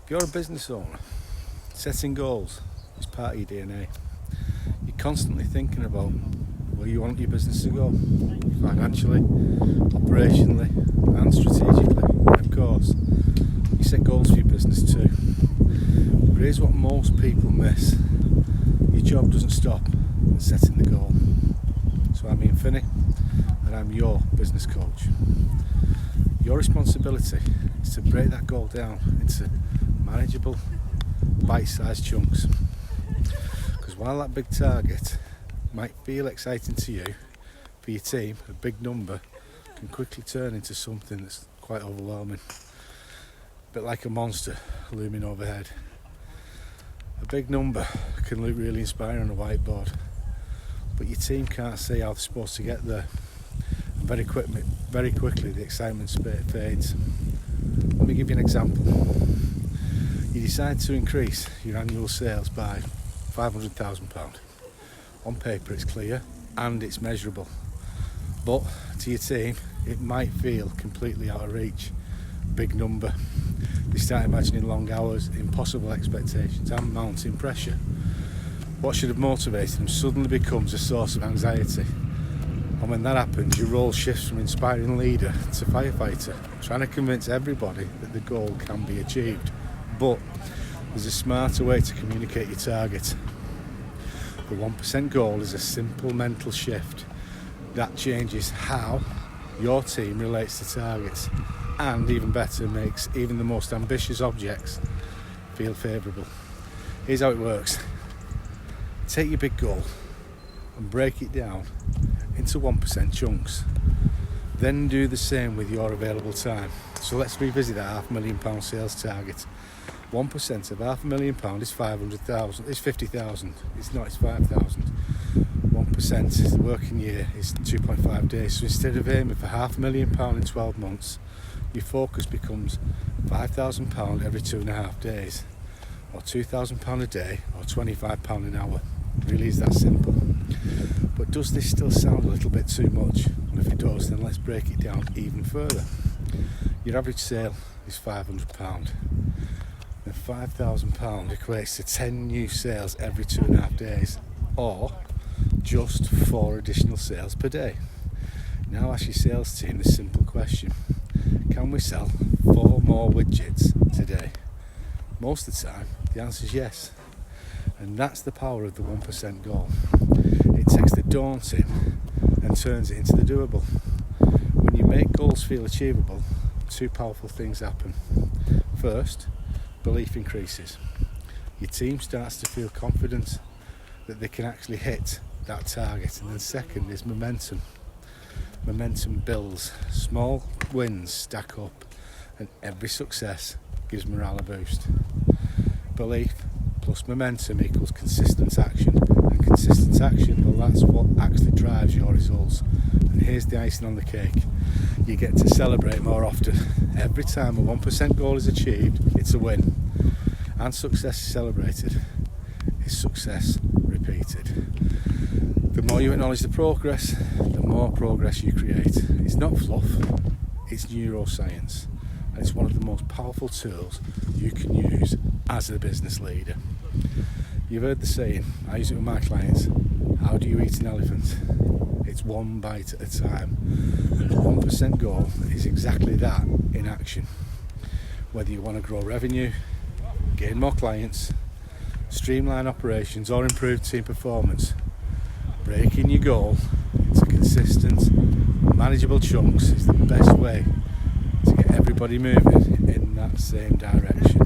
If you're a business owner, setting goals is part of your DNA. You're constantly thinking about where you want your business to go, financially, operationally, and strategically. And of course, you set goals for your business too. But here's what most people miss. Your job doesn't stop at setting the goal. So I'm Ian Finney, and I'm your business coach. Your responsibility is to break that goal down into manageable, bite-sized chunks. Because while that big target might feel exciting to you, for your team, a big number can quickly turn into something that's quite overwhelming. A bit like a monster looming overhead. A big number can look really inspiring on a whiteboard, but your team can't see how they're supposed to get there. And very quickly the excitement fades. Let me give you an example. You decide to increase your annual sales by £500,000. On paper it's clear and it's measurable, but to your team it might feel completely out of reach. Big number. They start imagining long hours, impossible expectations and mounting pressure. What should have motivated them suddenly becomes a source of anxiety. And when that happens, your role shifts from inspiring leader to firefighter, trying to convince everybody that the goal can be achieved. But there's a smarter way to communicate your target. The 1% goal is a simple mental shift that changes how your team relates to targets, and even better, makes even the most ambitious objects feel favourable. Here's how it works. Take your big goal and break it down into 1% chunks. Then do the same with your available time. So let's revisit that £500,000 sales target. 1% of £500,000 is 500,000. It's 50,000. It's not. It's 5,000. 1% is the working year is 2.5 days. So instead of aiming for £500,000 in 12 months, your focus becomes £5,000 every 2.5 days, or £2,000 a day, or £25 an hour. It really is that simple. But does this still sound a little bit too much? And if it does, then let's break it down even further. Your average sale is £500. Then £5,000 equates to 10 new sales every 2.5 days, or just 4 additional sales per day. Now ask your sales team this simple question: can we sell 4 more widgets today? Most of the time, the answer is yes. And that's the power of the 1% goal. It takes the daunting and turns it into the doable. When you make goals feel achievable, 2 powerful things happen. First, belief increases. Your team starts to feel confident that they can actually hit that target. And then second is momentum. Momentum builds. Small wins stack up, and every success gives morale a boost. Belief plus momentum equals consistent action, and consistent action, well, that's what actually drives your results. And here's the icing on the cake: you get to celebrate more often. Every time a 1% goal is achieved, it's a win, and success is celebrated is success repeated. The more you acknowledge the progress, the more progress you create. It's not fluff, it's neuroscience, and it's one of the most powerful tools you can use as a business leader. You've heard the saying, I use it with my clients: how do you eat an elephant? It's one bite at a time. And the 1% goal is exactly that in action. Whether you want to grow revenue, gain more clients, streamline operations, or improve team performance, breaking your goal into consistent, manageable chunks is the best way to get everybody moving in that same direction.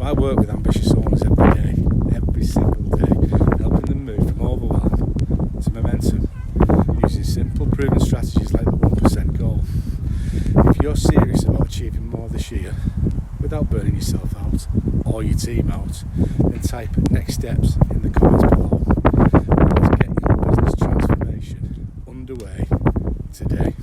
I work with ambitious owners every day, every single day, helping them move from overwhelm to momentum, using simple, proven strategies like the 1% goal. If you're serious about achieving more this year, without burning yourself out or your team out, then type next steps in the comments below. Let's get your business transformation underway today.